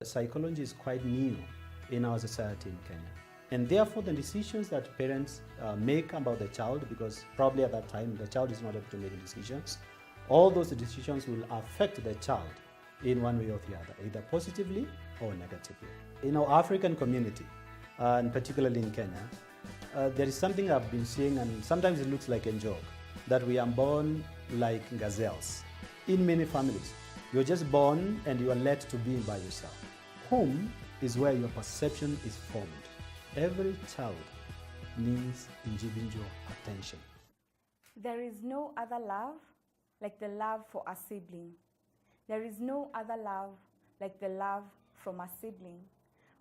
Psychology is quite new in our society in Kenya. And therefore, the decisions that parents make about the child, because probably at that time the child is not able to make decisions, all those decisions will affect the child in one way or the other, either positively or negatively. In our African community, and particularly in Kenya, there is something I've been seeing, and sometimes it looks like a joke, that we are born like gazelles. In many families, you're just born and you are led to be by yourself. Home is where your perception is formed. Every child needs individual attention. There is no other love like the love for a sibling. There is no other love like the love from a sibling.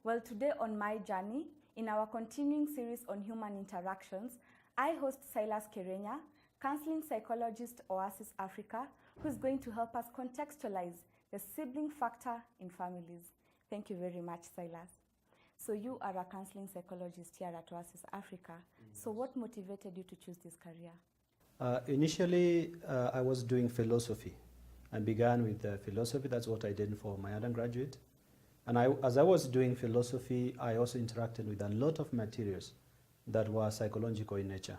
Well, today on My Journey, in our continuing series on human interactions, I host Silas Kiriinya, counseling psychologist Oasis Africa, who's going to help us contextualize the sibling factor in families. Thank you very much, Silas. So you are a counseling psychologist here at Oasis Africa. So what motivated you to choose this career? Initially, I was doing philosophy. I began with philosophy. That's what I did for my undergraduate. And as I was doing philosophy, I also interacted with a lot of materials that were psychological in nature.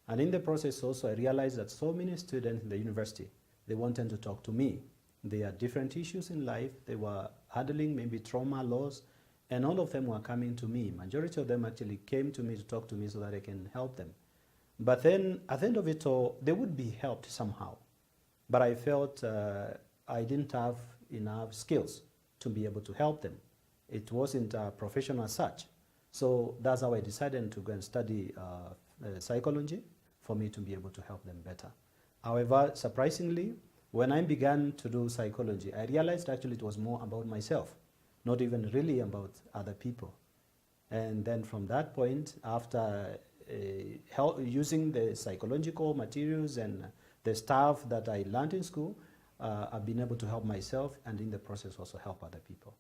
And in the process also, I realized that so many students in the university, they wanted to talk to me. They had different issues in life. They were handling maybe trauma, loss, and all of them were coming to me. Majority of them actually came to me to talk to me so that I can help them. But then at the end of it all, they would be helped somehow. But I felt I didn't have enough skills to be able to help them. It wasn't a professional as such. So that's how I decided to go and study psychology for me to be able to help them better. However, surprisingly, when I began to do psychology, I realized actually it was more about myself, not even really about other people. And then from that point, after using the psychological materials and the stuff that I learned in school, I've been able to help myself and in the process also help other people.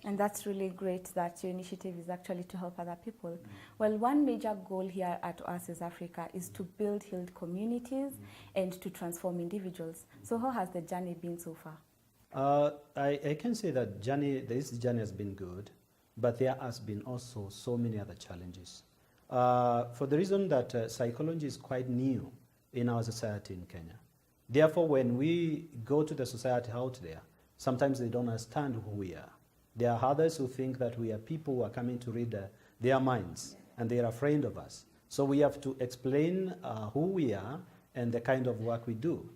And that's really great that your initiative is actually to help other people. Well, one major goal here at Oasis Africa is to build healed communities and to transform individuals. So how has the journey been so far? I can say that this journey has been good, but there has been also so many other challenges. For the reason that psychology is quite new in our society in Kenya. Therefore, when we go to the society out there, sometimes they don't understand who we are. There are others who think that we are people who are coming to read their minds, and they are afraid of us. So we have to explain who we are and the kind of work we do.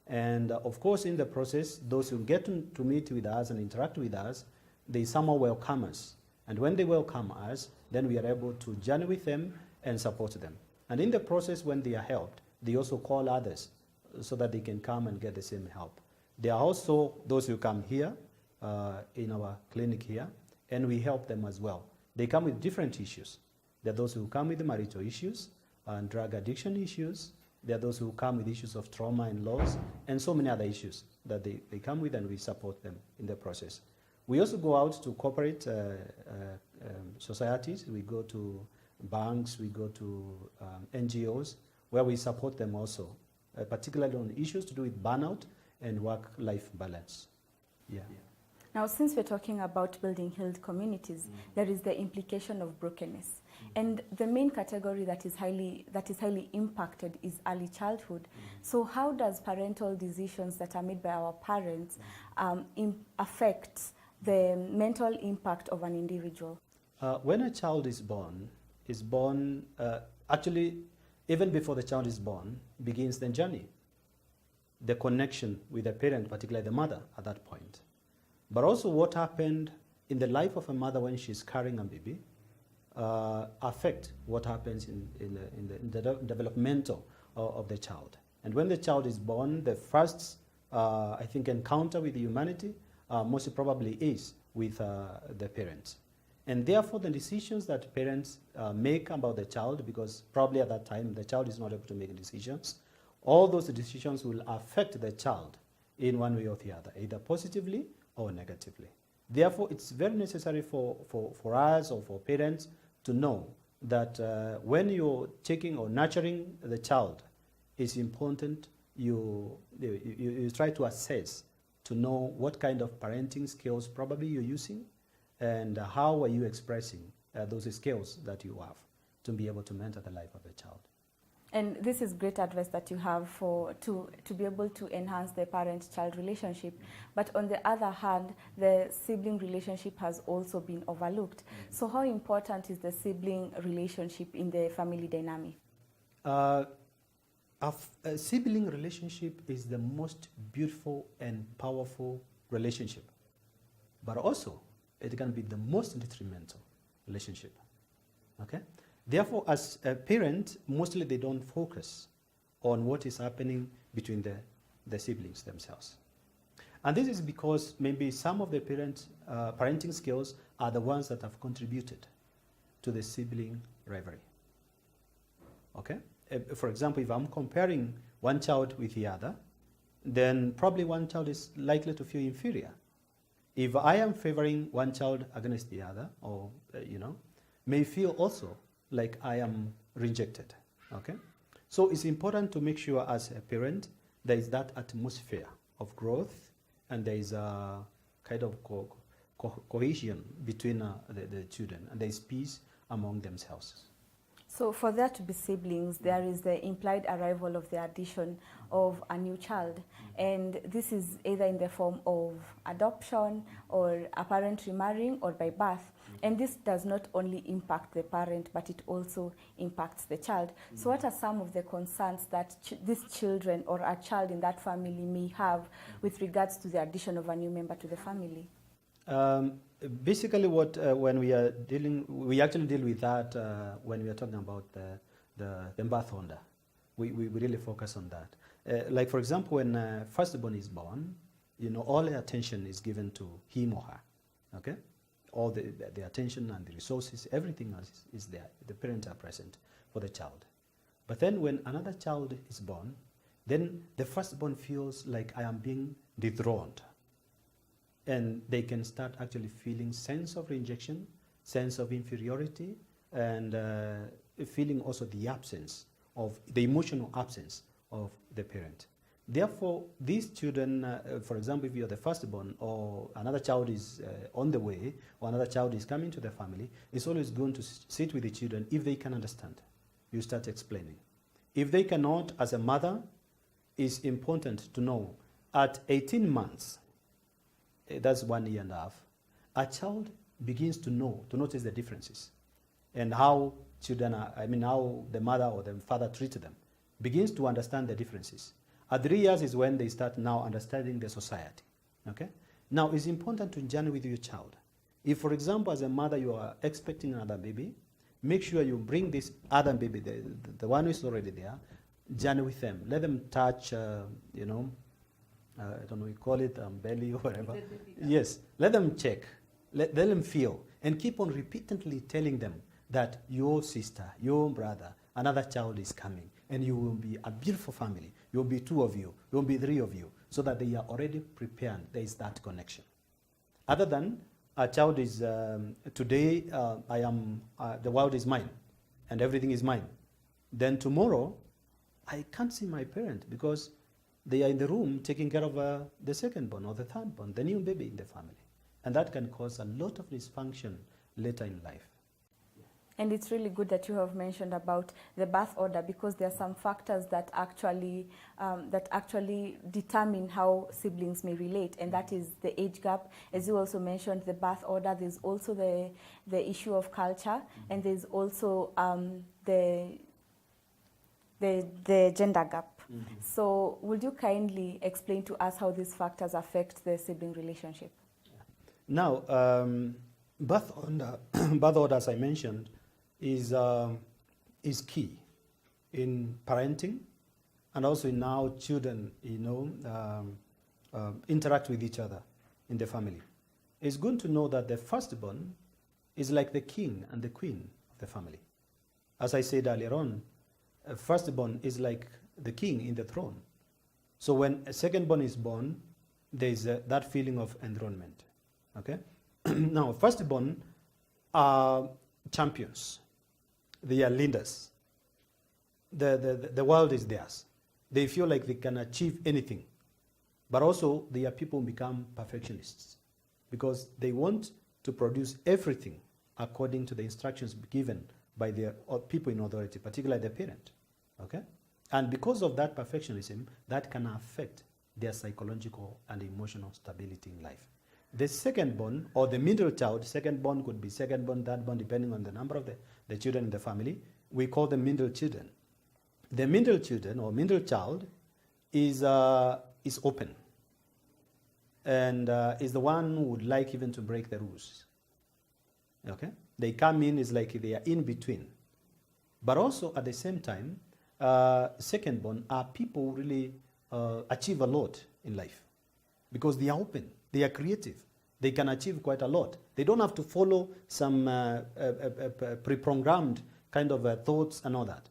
And of course, in the process, those who get to meet with us and interact with us, they somehow welcome us. And when they welcome us, then we are able to journey with them and support them. And in the process, when they are helped, they also call others so that they can come and get the same help. There are also those who come here in our clinic here, and we help them as well. They come with different issues. There are those who come with marital issues and drug addiction issues. There are those who come with issues of trauma and loss, and so many other issues that they come with, and we support them in the process. We also go out to corporate societies. We go to banks, we go to NGOs, where we support them also, particularly on issues to do with burnout and work-life balance. Yeah. Now, since we're talking about building healed communities, there is the implication of brokenness. And the main category that is highly impacted is early childhood. So how does parental decisions that are made by our parents affect the mental impact of an individual? When a child is born, actually, even before the child is born, begins the journey. The connection with the parent, particularly the mother at that point. But also what happened in the life of a mother when she's carrying a baby affect what happens in the developmental of the child. And when the child is born, the first, I think, encounter with humanity most probably is with the parents. And therefore, the decisions that parents make about the child, because probably at that time the child is not able to make decisions, all those decisions will affect the child in one way or the other, either positively or negatively. Therefore, it's very necessary for us or for parents to know that when you're taking or nurturing the child, it's important you try to assess to know what kind of parenting skills probably you're using, and how are you expressing those skills that you have to be able to mentor the life of a child. And this is great advice that you have to be able to enhance the parent-child relationship. But on the other hand, the sibling relationship has also been overlooked. So how important is the sibling relationship in the family dynamic? A sibling relationship is the most beautiful and powerful relationship, but also it can be the most detrimental relationship. Okay? Therefore, as a parent, mostly they don't focus on what is happening between the siblings themselves. And this is because maybe some of the parenting skills are the ones that have contributed to the sibling rivalry. Okay? For example, if I'm comparing one child with the other, then probably one child is likely to feel inferior. If I am favoring one child against the other, or, may feel also like I am rejected, okay? So it's important to make sure as a parent there is that atmosphere of growth and there is a kind of cohesion between the children, and there is peace among themselves. So for there to be siblings, there is the implied arrival of the addition of a new child. And this is either in the form of adoption or a parent remarrying or by birth. And this does not only impact the parent, but it also impacts the child. So what are some of the concerns that these children or a child in that family may have with regards to the addition of a new member to the family? Basically, when we are dealing, we actually deal with that when we are talking about the birth order. We really focus on that. Like for example, when firstborn is born, all the attention is given to him or her. Okay, all the attention and the resources, everything else is there. The parents are present for the child. But then when another child is born, then the firstborn feels like I am being dethroned. And they can start actually feeling sense of rejection, sense of inferiority, and feeling also the absence of the emotional absence of the parent. Therefore, these children, for example, if you're the firstborn or another child is on the way or another child is coming to the family, it's always going to sit with the children. If they can understand, you start explaining. If they cannot, as a mother, it's important to know at 18 months, that's 1 year and a half, a child begins to notice the differences and how children are, how the mother or the father treated them, begins to understand the differences. At 3 years is when they start now understanding the society, okay? Now, it's important to journey with your child. If, for example, as a mother, you are expecting another baby, make sure you bring this other baby, the one who is already there, journey with them. Let them touch, I don't know, we call it belly or whatever. Yes, let them check, let them feel, and keep on repeatedly telling them that your sister, your brother, another child is coming, and you will be a beautiful family. You will be 2 of you, you will be 3 of you, so that they are already prepared. There is that connection. Other than a child is, today the world is mine, and everything is mine. Then tomorrow, I can't see my parent because they are in the room taking care of the second-born or the third-born, the new baby in the family. And that can cause a lot of dysfunction later in life. And it's really good that you have mentioned about the birth order, because there are some factors that actually determine how siblings may relate, and that is the age gap. As you also mentioned, the birth order, there's also the issue of culture, and there's also the gender gap. Mm-hmm. So would you kindly explain to us how these factors affect the sibling relationship? Yeah. Now, birth order, as I mentioned, is key in parenting, and also in how children, interact with each other in the family. It's good to know that the firstborn is like the king and the queen of the family. As I said earlier on, a firstborn is like the king in the throne. So when a secondborn is born, there is that feeling of enthronement. Okay. Now, firstborn are champions. They are leaders. The world is theirs. They feel like they can achieve anything. But also, they are people who become perfectionists because they want to produce everything according to the instructions given by the people in authority, particularly the parent. Okay? And because of that perfectionism, that can affect their psychological and emotional stability in life. The second born, or the middle child, second born could be second born, third born, depending on the number of the children in the family, we call them middle children. The middle children, or middle child, is open, and is the one who would like even to break the rules. Okay? They come in, it's like they are in between. But also at the same time, second born are people who really achieve a lot in life because they are open, they are creative, they can achieve quite a lot. They don't have to follow some pre-programmed kind of thoughts and all that.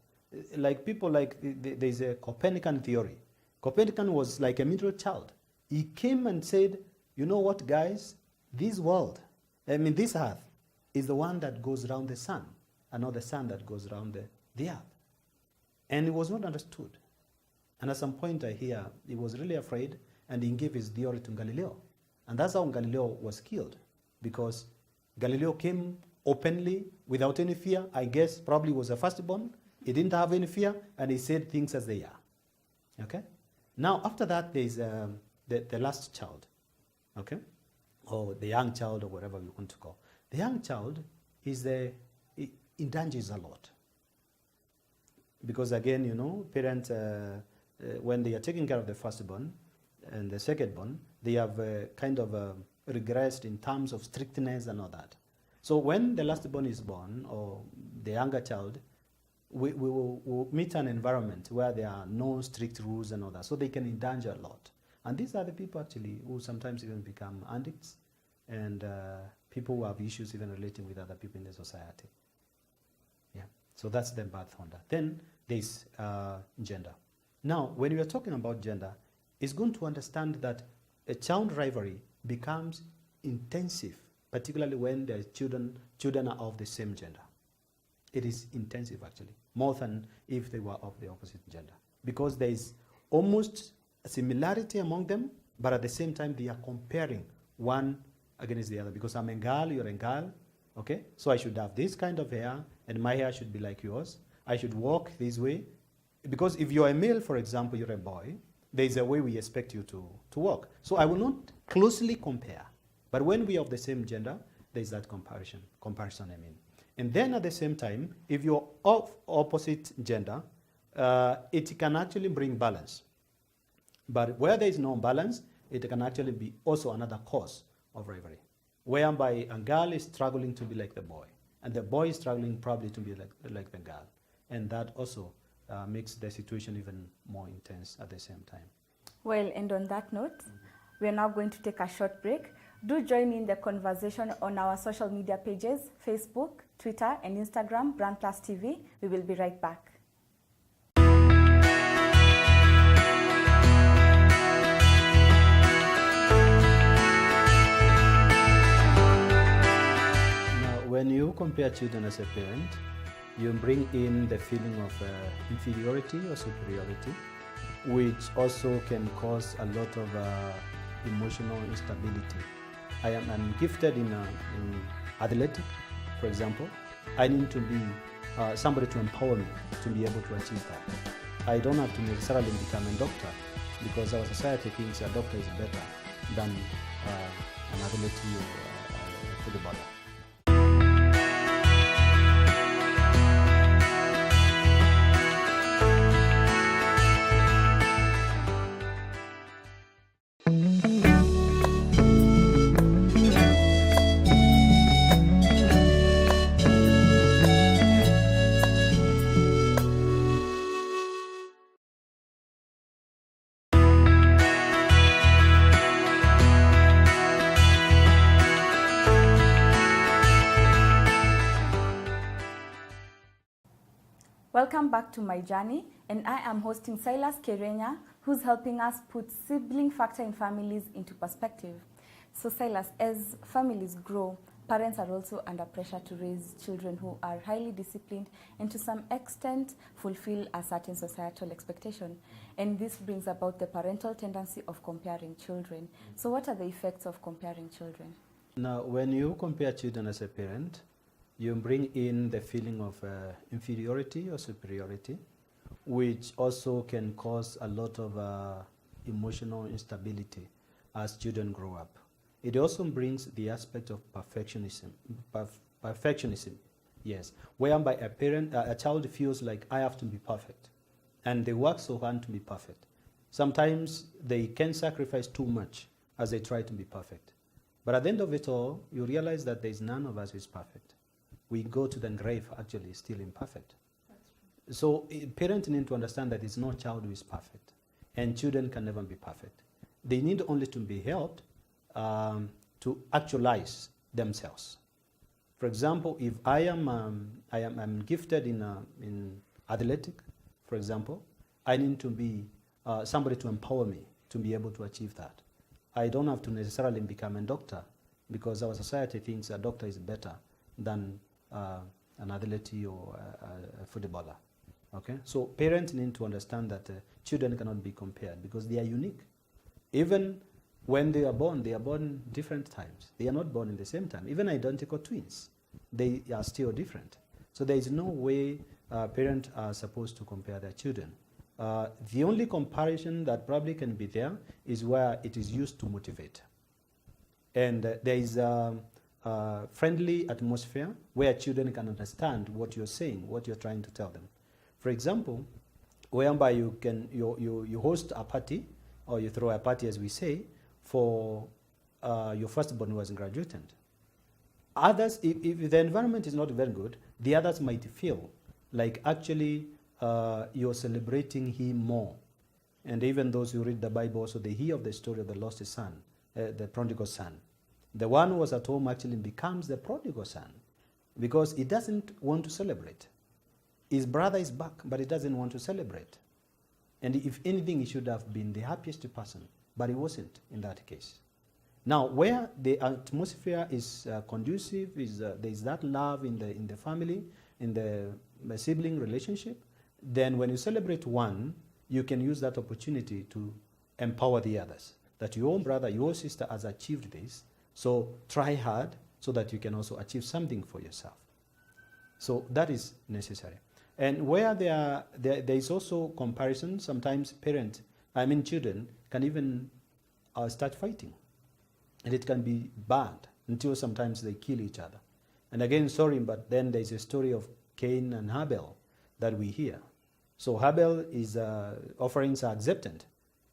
Like people like, there's a Copernican theory. Copernican was like a middle child. He came and said, you know what, guys, this earth is the one that goes around the sun, and not the sun that goes around the earth. And it was not understood. And at some point I hear he was really afraid, and he gave his theory to Galileo. And that's how Galileo was killed, because Galileo came openly without any fear. I guess probably was a firstborn. He didn't have any fear, and he said things as they are. Okay? Now, after that, there's the last child, okay? Or the young child, or whatever you want to call. The young child is endangers a lot. Because again, you know, parents, when they are taking care of the firstborn and the secondborn, they have kind of regressed in terms of strictness and all that. So when the lastborn is born, or the younger child, we will meet an environment where there are no strict rules and all that, so they can endanger a lot. And these are the people actually who sometimes even become addicts, and people who have issues even relating with other people in the society. Yeah, so that's the birth order. Then there's gender. Now, when we are talking about gender, it's going to understand that a child rivalry becomes intensive, particularly when the children are of the same gender. It is intensive actually, more than if they were of the opposite gender, because there is almost a similarity among them, but at the same time they are comparing one against the other, because I'm a girl, you're a girl, okay? So I should have this kind of hair, and my hair should be like yours. I should walk this way, because if you're a male, for example, you're a boy, there's a way we expect you to walk. So I will not closely compare, but when we are of the same gender, there's that comparison I mean. And then at the same time, if you're of opposite gender, it can actually bring balance. But where there is no balance, it can actually be also another cause of rivalry, whereby a girl is struggling to be like the boy, and the boy is struggling probably to be like the girl. And that also makes the situation even more intense at the same time. Well, and on that note, we are now going to take a short break. Do join in the conversation on our social media pages, Facebook, Twitter, and Instagram, Brand Plus TV. We will be right back. Now, when you compare children as a parent, you bring in the feeling of inferiority or superiority, which also can cause a lot of emotional instability. I'm gifted in athletic, for example. I need to be somebody to empower me to be able to achieve that. I don't have to necessarily become a doctor, because our society thinks a doctor is better than an athlete or a footballer. Welcome back to My Journey, and I am hosting Silas, Kiriinya, who's helping us put sibling factor in families into perspective. So Silas, as families grow, parents are also under pressure to raise children who are highly disciplined and to some extent fulfill a certain societal expectation. And this brings about the parental tendency of comparing children. So what are the effects of comparing children? Now, when you compare children as a parent, you bring in the feeling of inferiority or superiority, which also can cause a lot of emotional instability as children grow up. It also brings the aspect of perfectionism. Perfectionism, yes, whereby a child feels like I have to be perfect, and they work so hard to be perfect. Sometimes they can sacrifice too much as they try to be perfect. But at the end of it all, you realize that there is none of us who is perfect. We go to the grave actually still imperfect. So parents need to understand that it's no child who is perfect, and children can never be perfect. They need only to be helped to actualize themselves. For example, if I'm gifted in athletic, for example, I need to be somebody to empower me to be able to achieve that. I don't have to necessarily become a doctor, because our society thinks a doctor is better than an athlete or a footballer. Okay, so parents need to understand that children cannot be compared because they are unique. Even when they are born different times. They are not born in the same time. Even identical twins, they are still different. So there is no way parents are supposed to compare their children. The only comparison that probably can be there is where it is used to motivate. And there is a friendly atmosphere where children can understand what you're saying, what you're trying to tell them. For example, whereby you host a party, or you throw a party, as we say, for your firstborn who has graduated. Others, if the environment is not very good, the others might feel like actually you're celebrating him more. And even those who read the Bible, also they hear of the story of the lost son, the prodigal son. The one who was at home actually becomes the prodigal son because he doesn't want to celebrate. His brother is back, but he doesn't want to celebrate. And if anything, he should have been the happiest person, but he wasn't in that case. Now, where the atmosphere is conducive, there is that love in the family, in the sibling relationship, then when you celebrate one, you can use that opportunity to empower the others. That your own brother, your sister has achieved this, so try hard so that you can also achieve something for yourself. So that is necessary. And where there is also comparison, sometimes children can even start fighting. And it can be bad until sometimes they kill each other. And again, sorry, but then there's a story of Cain and Abel that we hear. So Abel is offerings are accepted.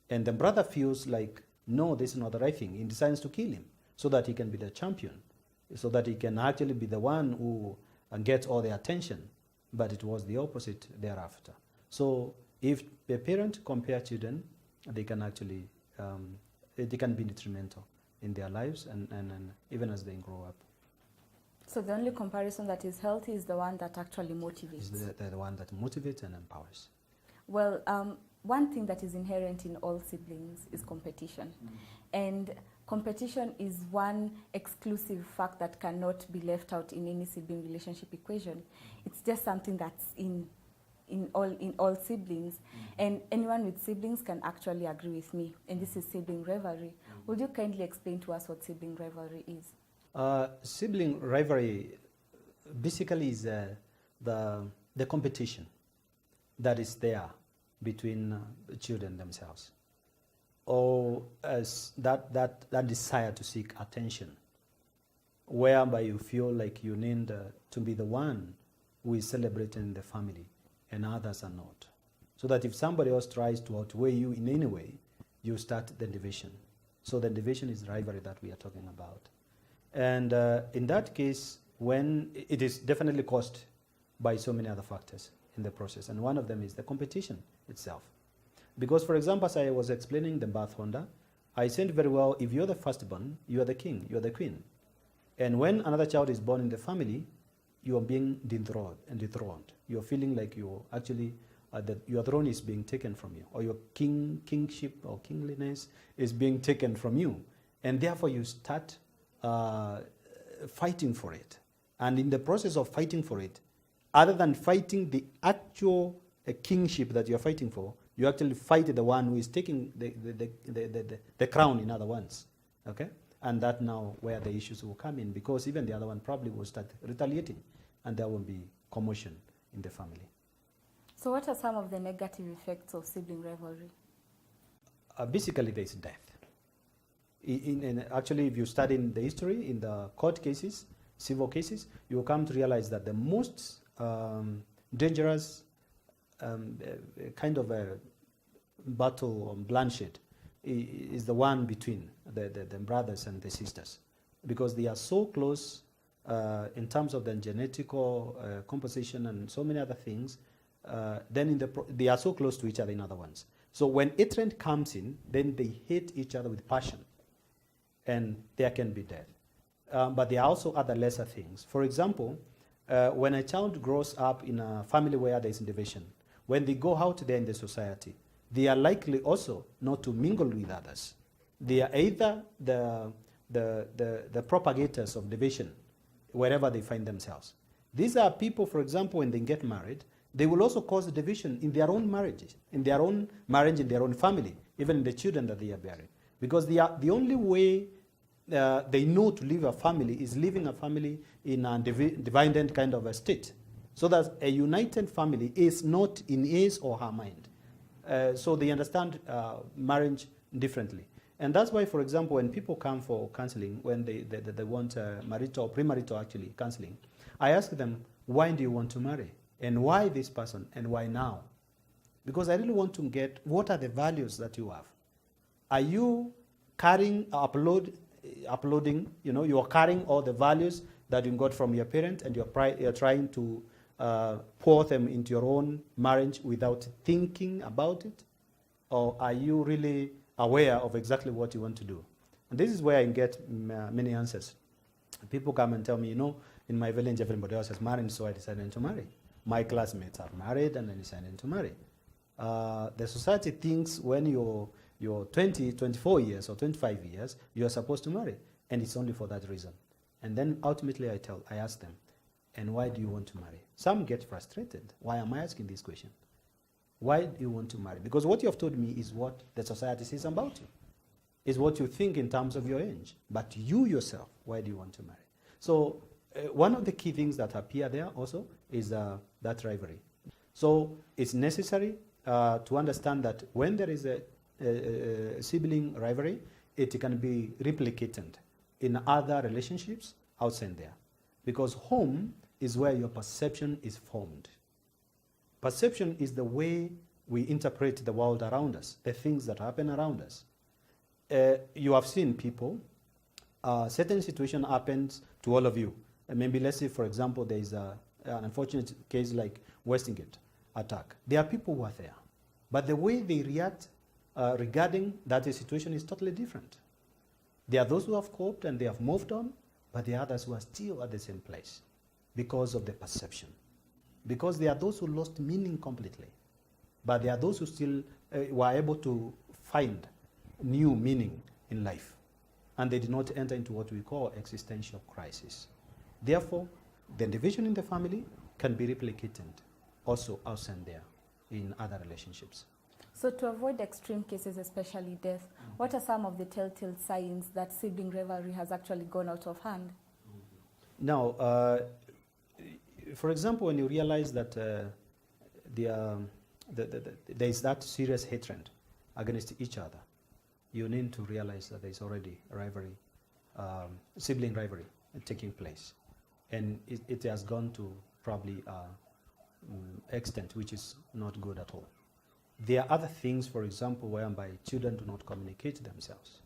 And the brother feels like, no, this is not the right thing. He decides to kill him so that he can be the champion, so that he can actually be the one who gets all the attention. But it was the opposite thereafter. So if a parent compare children, they can actually, they can be detrimental in their lives and even as they grow up. So the only comparison that is healthy is the one that actually motivates. Is the one that motivates and empowers. Well, one thing that is inherent in all siblings is competition. And competition is one exclusive fact that cannot be left out in any sibling relationship equation. It's just something that's in all siblings. And anyone with siblings can actually agree with me. And this is sibling rivalry. Would you kindly explain to us what sibling rivalry is? Sibling rivalry basically is the competition that is there between the children themselves, or as that desire to seek attention, whereby you feel like you need to be the one who is celebrated in the family and others are not. So that if somebody else tries to outweigh you in any way, you start the division. So the division is rivalry that we are talking about. And in that case, when it is definitely caused by so many other factors in the process, and one of them is the competition itself. Because, for example, as I was explaining the birth order, I said very well, if you're the firstborn, you are the king, you are the queen. And when another child is born in the family, you are being dethroned. You're feeling like you're actually, your throne is being taken from you, or your kingship or kingliness is being taken from you. And therefore you start fighting for it. And in the process of fighting for it, other than fighting the actual kingship that you're fighting for, you actually fight the one who is taking the crown, in other words. Okay? And that now where the issues will come in, because even the other one probably will start retaliating, and there will be commotion in the family. So what are some of the negative effects of sibling rivalry? Basically, there is death. Actually, if you study in the history, in the court cases, civil cases, you will come to realize that the most dangerous kind of a battle on bloodshed is the one between the brothers and the sisters, because they are so close in terms of the genetical composition and so many other things. Then they are so close to each other in other ones. So when hatred comes in, then they hate each other with passion, and there can be death. But there are also other lesser things. For example, when a child grows up in a family where there is division, when they go out there in the society, they are likely also not to mingle with others. They are either the propagators of division wherever they find themselves. These are people, for example, when they get married, they will also cause division in their own marriages, in their own marriage, in their own family, even in the children that they are bearing. Because the only way they know to live a family is living a family in a divided kind of a state. So that a united family is not in his or her mind. So they understand marriage differently. And that's why, for example, when people come for counseling, when they want marital, premarital actually counseling, I ask them, why do you want to marry? And why this person? And why now? Because I really want to get, what are the values that you have? Are you carrying, uploading, you are carrying all the values that you got from your parents, and you're trying to pour them into your own marriage without thinking about it? Or are you really aware of exactly what you want to do? And this is where I get many answers. People come and tell me, in my village everybody else has married, so I decided to marry. My classmates are married and I decided to marry. The society thinks when you're 20, 24 years or 25 years, you are supposed to marry. And it's only for that reason. And then ultimately I ask them, and why do you want to marry? Some get frustrated. Why am I asking this question? Why do you want to marry? Because what you have told me is what the society says about you. Is what you think in terms of your age. But you yourself, why do you want to marry? So one of the key things that appear there also is that rivalry. So it's necessary to understand that when there is a sibling rivalry, it can be replicated in other relationships outside there. Because home is where your perception is formed. Perception is the way we interpret the world around us, the things that happen around us. You have seen people, certain situation happens to all of you. Maybe let's say, for example, there is an unfortunate case like Westgate attack. There are people who are there. But the way they react regarding that situation is totally different. There are those who have coped and they have moved on, but there are others who are still at the same place because of the perception. Because there are those who lost meaning completely, but there are those who still were able to find new meaning in life, and they did not enter into what we call existential crisis. Therefore, the division in the family can be replicated also outside there in other relationships. So to avoid extreme cases, especially death, what are some of the telltale signs that sibling rivalry has actually gone out of hand? Now, for example, when you realize that there is that serious hatred against each other, you need to realize that there is already rivalry, sibling rivalry taking place. And it has gone to probably extent which is not good at all. There are other things, for example, whereby children do not communicate themselves.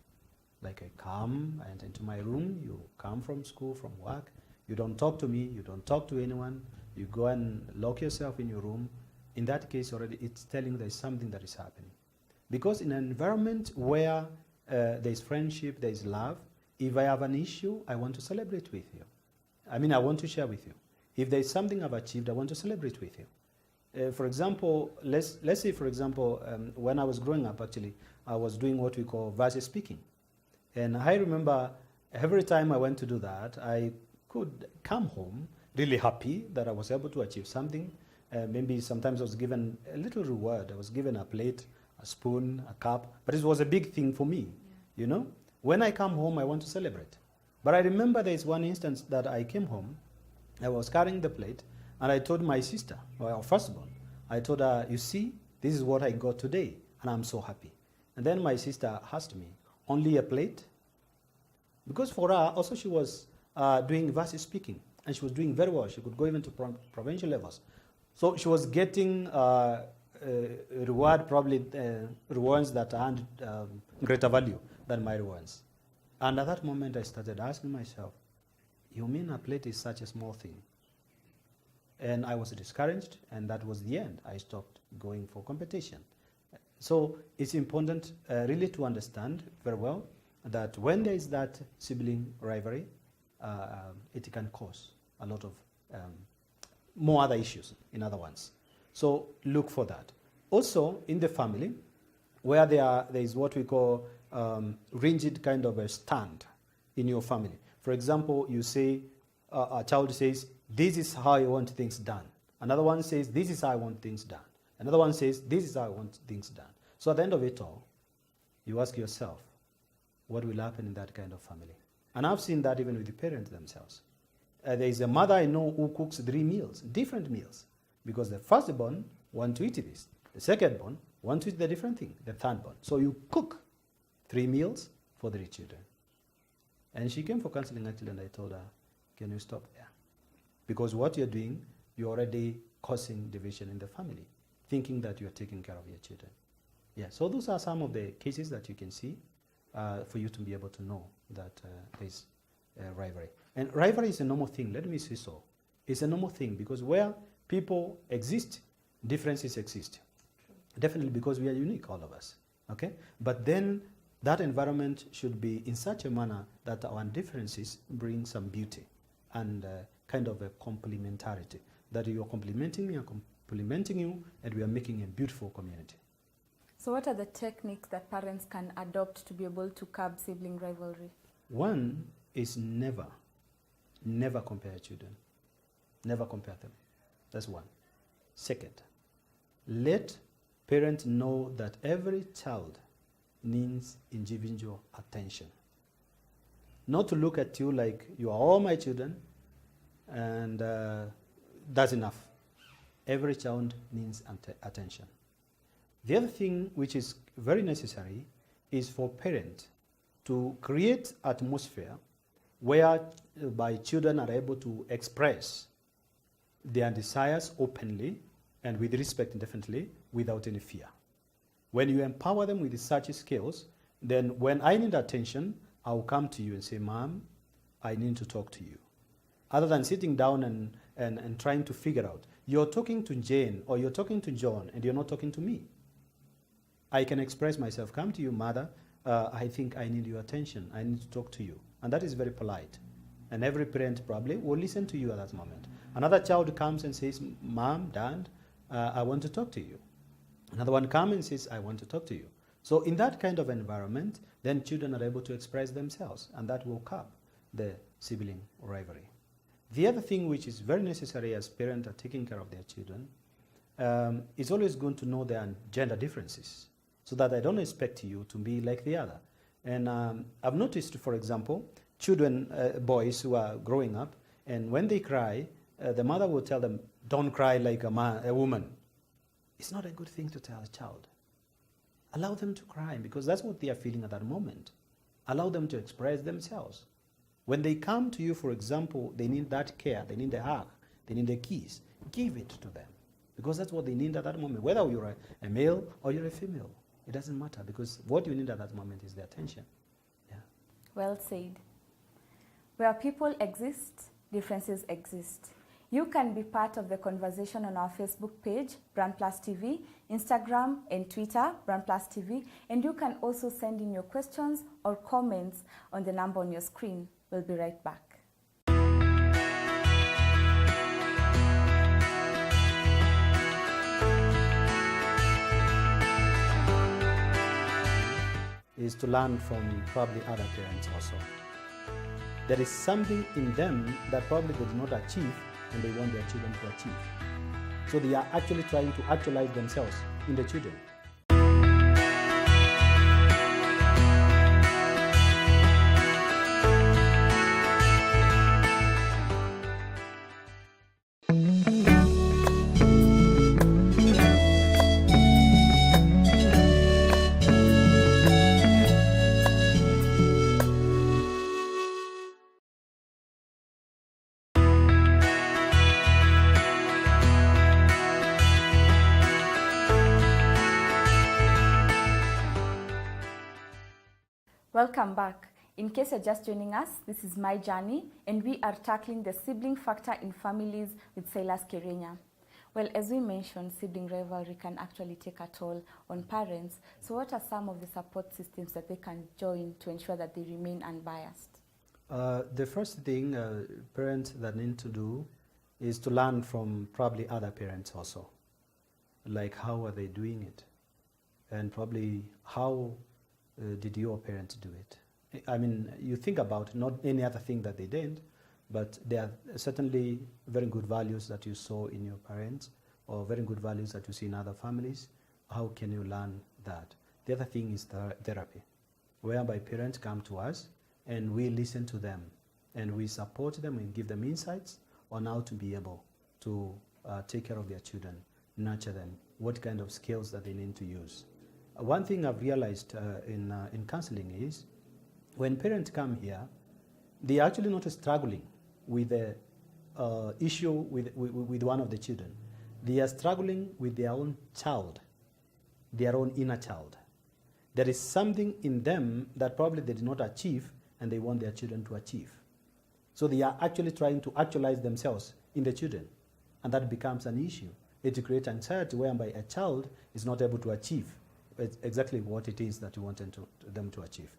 Like I enter into my room, you come from school, from work, you don't talk to me, you don't talk to anyone, you go and lock yourself in your room. In that case already, it's telling there's something that is happening. Because in an environment where there's friendship, there's love, if I have an issue, I want to celebrate with you. I want to share with you. If there's something I've achieved, I want to celebrate with you. For example, let's say, for example, when I was growing up, actually, I was doing what we call verse speaking. And I remember every time I went to do that, I could come home really happy that I was able to achieve something. Maybe sometimes I was given a little reward. I was given a plate, a spoon, a cup, but it was a big thing for me, When I come home, I want to celebrate. But I remember there is one instance that I came home, I was carrying the plate, and I told my sister, or firstborn, I told her, you see, this is what I got today, and I'm so happy. And then my sister asked me, only a plate? Because for her, also she was doing verse speaking, and she was doing very well. She could go even to provincial levels. So she was getting reward, probably rewards that earned greater value than my rewards. And at that moment, I started asking myself, you mean a plate is such a small thing? And I was discouraged, and that was the end. I stopped going for competition. So it's important really to understand very well that when there is that sibling rivalry, it can cause a lot of more other issues, in other ones. So look for that. Also, in the family, where there is what we call rigid kind of a stand in your family. For example, you say, a child says, this is how I want things done. Another one says, this is how I want things done. Another one says, this is how I want things done. So at the end of it all, you ask yourself, what will happen in that kind of family? And I've seen that even with the parents themselves. There is a mother I know who cooks 3 meals, different meals, because the firstborn wants to eat this. The secondborn wants to eat the different thing, the thirdborn. So you cook 3 meals for the 3 children. And she came for counseling actually, and I told her, can you stop there? Because what you're doing, you're already causing division in the family, thinking that you're taking care of your children. Yeah, so those are some of the cases that you can see for you to be able to know that there's rivalry. And rivalry is a normal thing, let me say so. It's a normal thing because where people exist, differences exist. Definitely because we are unique, all of us, okay? But then that environment should be in such a manner that our differences bring some beauty and kind of a complementarity, that you're complementing me, I'm complementing you, and we are making a beautiful community. So what are the techniques that parents can adopt to be able to curb sibling rivalry? One is never compare children. Never compare them. That's one. Second, let parents know that every child needs individual attention. Not to look at you like you are all my children and that's enough. Every child needs attention. The other thing which is very necessary is for parents to create atmosphere whereby children are able to express their desires openly and with respect, definitely, without any fear. When you empower them with such skills, then when I need attention, I'll come to you and say, Mom, I need to talk to you. Other than sitting down and trying to figure out, you're talking to Jane or you're talking to John and you're not talking to me. I can express myself, come to you, Mother, I think I need your attention. I need to talk to you. And that is very polite. And every parent probably will listen to you at that moment. Another child comes and says, Mom, Dad, I want to talk to you. Another one comes and says, I want to talk to you. So in that kind of environment, then children are able to express themselves, and that will curb the sibling rivalry. The other thing which is very necessary as parents are taking care of their children is always going to know their gender differences, so that I don't expect you to be like the other. And I've noticed, for example, children, boys who are growing up, and when they cry, the mother will tell them, don't cry like a woman. It's not a good thing to tell a child. Allow them to cry because that's what they are feeling at that moment. Allow them to express themselves. When they come to you, for example, they need that care, they need a hug, they need a kiss. Give it to them because that's what they need at that moment. Whether you're a male or you're a female, it doesn't matter because what you need at that moment is the attention. Yeah. Well said. Where people exist, differences exist. You can be part of the conversation on our Facebook page, Brand Plus TV, Instagram and Twitter, Brand Plus TV, and you can also send in your questions or comments on the number on your screen. We'll be right back. Is to learn from probably other parents also. There is something in them that probably they did not achieve and they want their children to achieve. So they are actually trying to actualize themselves in the children. Welcome back. In case you're just joining us, this is My Journey, and we are tackling the sibling factor in families with Silas Kiriinya. Well, as we mentioned, sibling rivalry can actually take a toll on parents. So what are some of the support systems that they can join to ensure that they remain unbiased? The first thing parents that need to do is to learn from probably other parents also. Like, how are they doing it? And probably how did your parents do it? I mean, you think about not any other thing that they did, but there are certainly very good values that you saw in your parents, or very good values that you see in other families. How can you learn that? The other thing is therapy, whereby parents come to us and we listen to them and we support them and give them insights on how to be able to take care of their children, nurture them, what kind of skills that they need to use. One thing I've realized in counseling is when parents come here, they're actually not struggling with the issue with one of the children. They are struggling with their own child, their own inner child. There is something in them that probably they did not achieve and they want their children to achieve. So they are actually trying to actualize themselves in the children, and that becomes an issue. It creates anxiety whereby a child is not able to achieve exactly what it is that you wanted them to achieve.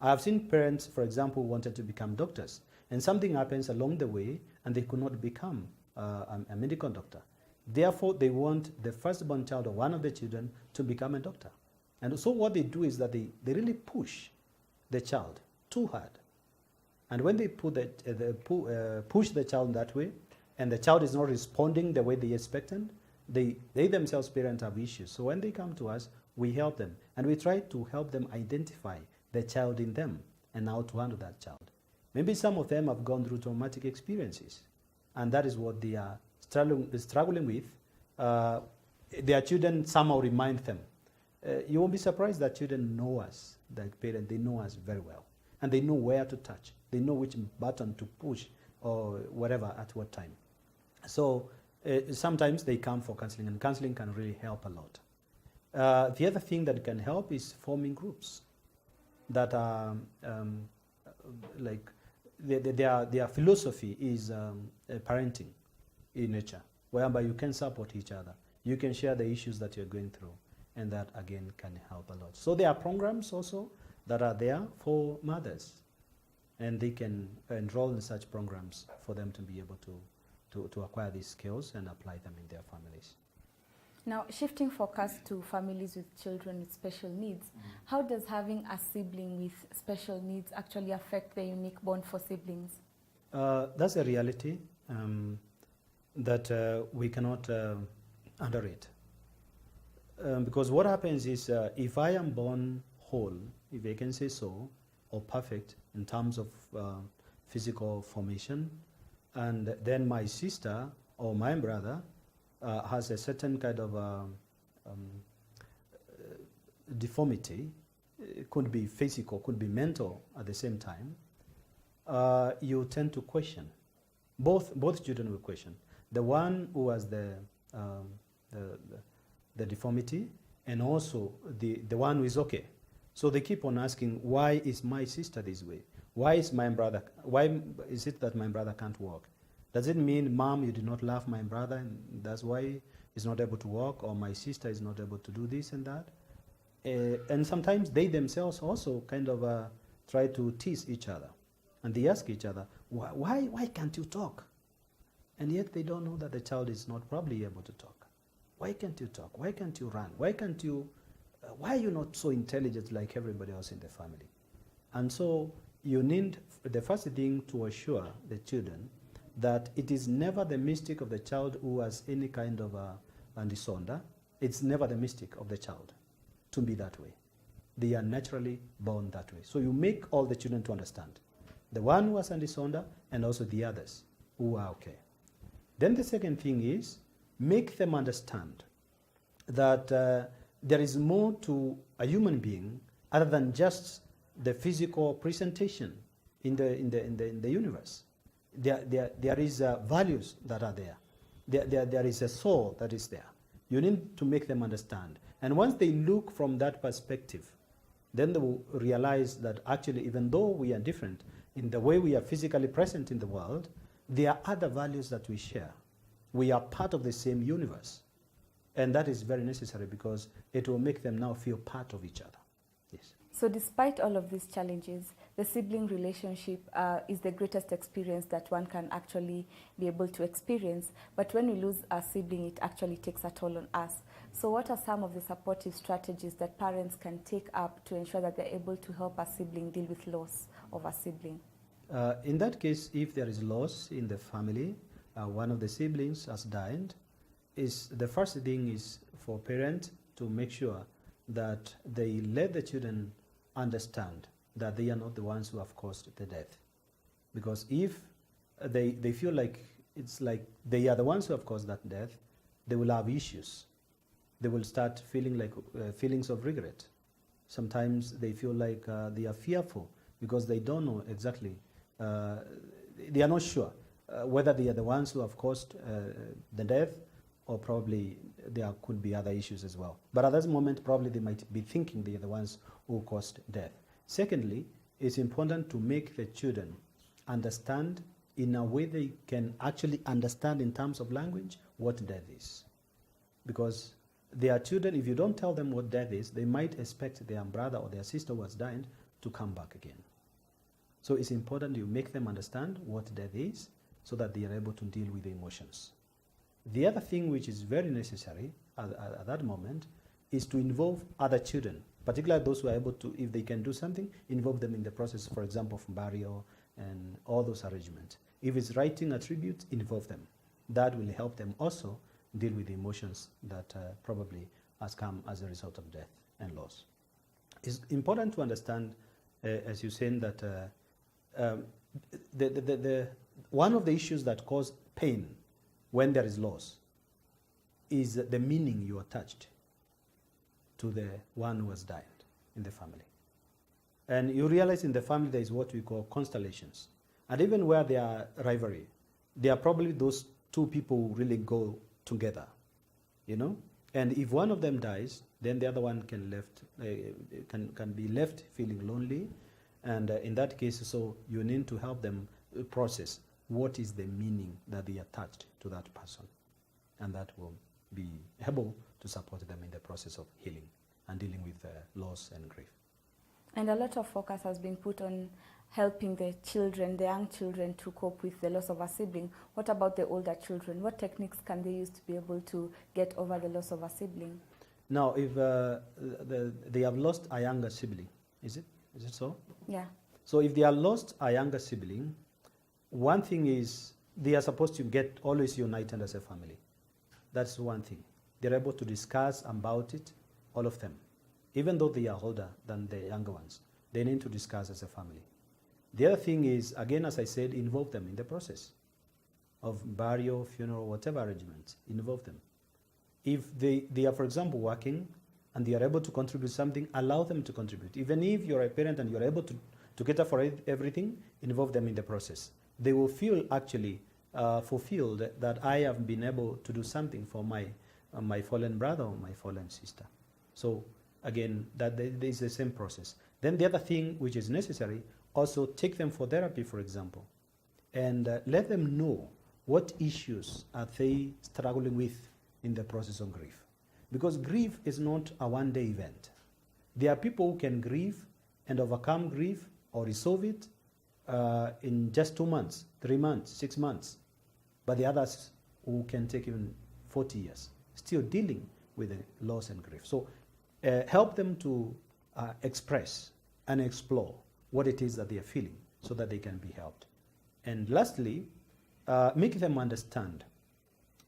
I have seen parents, for example, wanted to become doctors, and something happens along the way and they could not become a medical doctor. Therefore, they want the firstborn child of one of the children to become a doctor. And so what they do is that they really push the child too hard. And when they push the child that way, and the child is not responding the way they expected, they themselves, parents, have issues. So when they come to us, we help them. And we try to help them identify the child in them and how to handle that child. Maybe some of them have gone through traumatic experiences, and that is what they are struggling with. Their children somehow remind them. You won't be surprised that children know us, that parents, they know us very well. And they know where to touch. They know which button to push or whatever at what time. So sometimes they come for counseling, and counseling can really help a lot. The other thing that can help is forming groups that are like their philosophy is parenting in nature, whereby you can support each other. You can share the issues that you're going through, and that again can help a lot. So there are programs also that are there for mothers, and they can enroll in such programs for them to be able to acquire these skills and apply them in their families. Now, shifting focus to families with children with special needs, how does having a sibling with special needs actually affect the unique bond for siblings? That's a reality that we cannot underrate. Because what happens is if I am born whole, if I can say so, or perfect in terms of physical formation, and then my sister or my brother has a certain kind of deformity, it could be physical, could be mental at the same time, you tend to question. Both children will question. The one who has the deformity, and also the one who is okay. So they keep on asking, why is my sister this way? Why is it that my brother can't walk? Does it mean, Mom, you did not love my brother and that's why he's not able to walk, or my sister is not able to do this and that? And sometimes they themselves also kind of try to tease each other. And they ask each other, why can't you talk? And yet they don't know that the child is not probably able to talk. Why can't you talk? Why can't you run? Why are you not so intelligent like everybody else in the family? And so you need the first thing to assure the children that it is never the mistake of the child who has any kind of a disorder. It's never the mistake of the child to be that way. They are naturally born that way. So you make all the children to understand. The one who has a disorder and also the others who are okay. Then the second thing is make them understand that there is more to a human being other than just the physical presentation in the universe. There is values that are there. There is a soul that is there. You need to make them understand. And once they look from that perspective, then they will realize that actually, even though we are different in the way we are physically present in the world, there are other values that we share. We are part of the same universe. And that is very necessary because it will make them now feel part of each other. Yes. So despite all of these challenges, the sibling relationship is the greatest experience that one can actually be able to experience. But when we lose a sibling, it actually takes a toll on us. So what are some of the supportive strategies that parents can take up to ensure that they're able to help a sibling deal with loss of a sibling? In that case, if there is loss in the family, one of the siblings has died, the first thing is for parents to make sure that they let the children understand that they are not the ones who have caused the death. Because if they feel like it's like they are the ones who have caused that death, they will have issues. They will start feeling like feelings of regret. Sometimes they feel like they are fearful because they don't know exactly, they are not sure whether they are the ones who have caused the death, or probably there could be other issues as well. But at that moment, probably they might be thinking they are the ones who caused death. Secondly, it's important to make the children understand in a way they can actually understand in terms of language what death is. Because their children, if you don't tell them what death is, they might expect their brother or their sister who has died to come back again. So it's important you make them understand what death is so that they are able to deal with the emotions. The other thing which is very necessary at that moment is to involve other children, particularly those who are able to, if they can do something, involve them in the process, for example, of burial and all those arrangements. If it's writing a tribute, involve them. That will help them also deal with the emotions that probably has come as a result of death and loss. It's important to understand, as you're saying, that one of the issues that cause pain when there is loss is the meaning you attached to the one who has died in the family. And you realize in the family there is what we call constellations. And even where there are rivalry, there are probably those two people who really go together, you know? And if one of them dies, then the other one can be left feeling lonely. And in that case, so you need to help them process what is the meaning that they attached to that person. And that will be able to support them in the process of healing and dealing with loss and grief. And a lot of focus has been put on helping the children, the young children, to cope with the loss of a sibling. What about the older children? What techniques can they use to be able to get over the loss of a sibling? Now, if they have lost a younger sibling, is it so? Yeah. So if they have lost a younger sibling, one thing is they are supposed to get always united as a family. That's one thing. They're able to discuss about it, all of them. Even though they are older than the younger ones, they need to discuss as a family. The other thing is, again, as I said, involve them in the process of burial, funeral, whatever arrangement. Involve them. If they are, for example, working and they are able to contribute something, allow them to contribute. Even if you're a parent and you're able to cater for everything, involve them in the process. They will feel actually fulfilled that I have been able to do something for my fallen brother or my fallen sister. So again, that there is the same process. Then the other thing which is necessary, also take them for therapy, for example, and let them know what issues are they struggling with in the process of grief. Because grief is not a one-day event. There are people who can grieve and overcome grief or resolve it in just 2 months, 3 months, 6 months. But the others who can take even 40 years, still dealing with the loss and grief. So help them to express and explore what it is that they are feeling so that they can be helped. And lastly, make them understand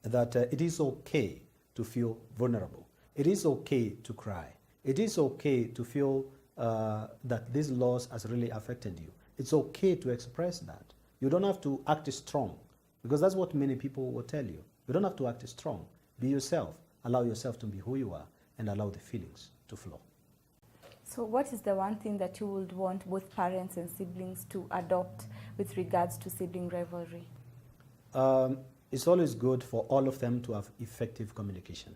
that it is okay to feel vulnerable. It is okay to cry. It is okay to feel that this loss has really affected you. It's okay to express that. You don't have to act strong, because that's what many people will tell you. You don't have to act strong. Be yourself. Allow yourself to be who you are and allow the feelings to flow. So what is the one thing that you would want both parents and siblings to adopt with regards to sibling rivalry? It's always good for all of them to have effective communication.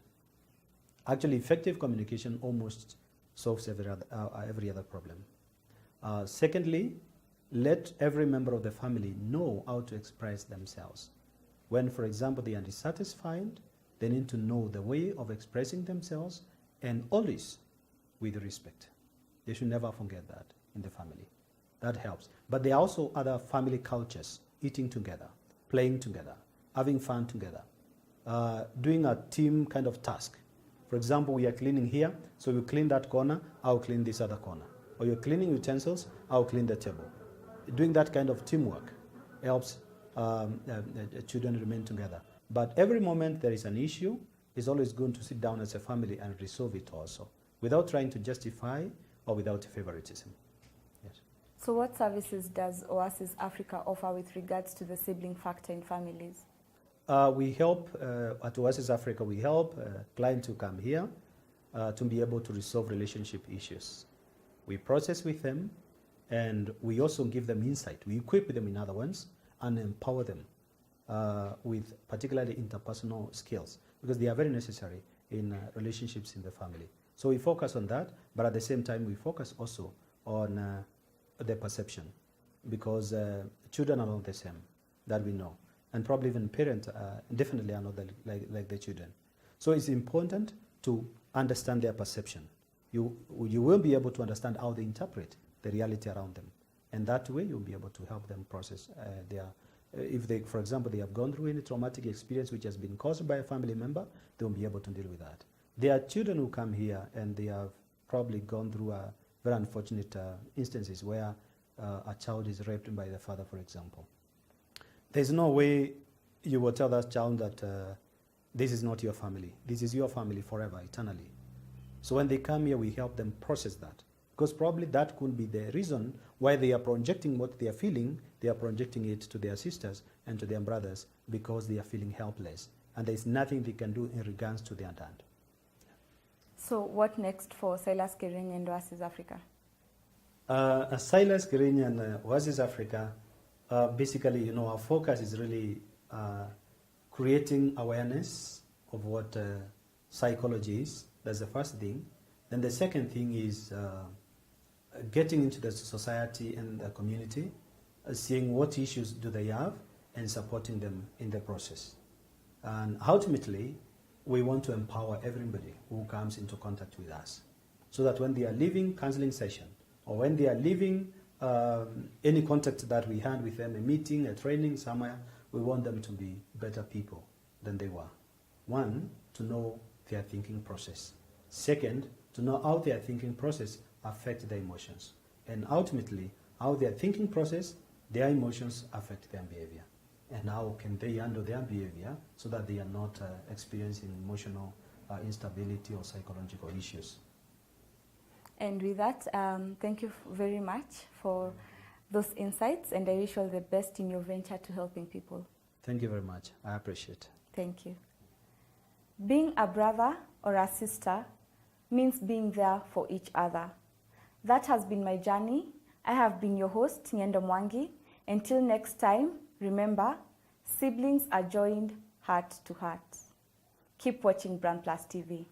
Actually, effective communication almost solves every other problem. Secondly, let every member of the family know how to express themselves. When, for example, they are dissatisfied, they need to know the way of expressing themselves, and always with respect. They should never forget that in the family. That helps. But there are also other family cultures, eating together, playing together, having fun together, doing a team kind of task. For example, we are cleaning here, so you clean that corner, I'll clean this other corner. Or you're cleaning utensils, I'll clean the table. Doing that kind of teamwork helps children remain together. But every moment there is an issue, it's always good to sit down as a family and resolve it also, without trying to justify or without favoritism. Yes. So what services does Oasis Africa offer with regards to the sibling factor in families? We help, at Oasis Africa, we help clients to come here to be able to resolve relationship issues. We process with them, and we also give them insight. We equip them, in other words, and empower them with particularly interpersonal skills, because they are very necessary in relationships in the family. So we focus on that, but at the same time we focus also on the perception, because children are not the same, that we know. And probably even parents definitely are not like the children. So it's important to understand their perception. You will be able to understand how they interpret the reality around them. And that way you'll be able to help them process if they, for example, they have gone through any traumatic experience which has been caused by a family member, they'll be able to deal with that. There are children who come here and they have probably gone through very unfortunate instances where a child is raped by the father, for example. There's no way you will tell that child that this is not your family. This is your family forever, eternally. So when they come here, we help them process that. Because probably that could be the reason why they are projecting what they are feeling. They are projecting it to their sisters and to their brothers because they are feeling helpless. And there's nothing they can do in regards to their dad. So what next for Silas, Kiriinya and Oasis Africa? Silas, Kiriinya and Oasis Africa, basically, our focus is really creating awareness of what psychology is. That's the first thing. Then the second thing is getting into the society and the community, seeing what issues do they have, and supporting them in the process. And ultimately, we want to empower everybody who comes into contact with us, so that when they are leaving counseling session, or when they are leaving any contact that we had with them, a meeting, a training somewhere, we want them to be better people than they were. One, to know their thinking process. Second, to know how their thinking process affects their emotions. And ultimately, how their thinking process, their emotions affect their behavior. And how can they handle their behavior so that they are not experiencing emotional instability or psychological issues. And with that, thank you very much for those insights, and I wish you all the best in your venture to helping people. Thank you very much. I appreciate it. Thank you. Being a brother or a sister means being there for each other. That has been my journey. I have been your host, Nyendo Mwangi. Until next time, remember, siblings are joined heart to heart. Keep watching Brand Plus TV.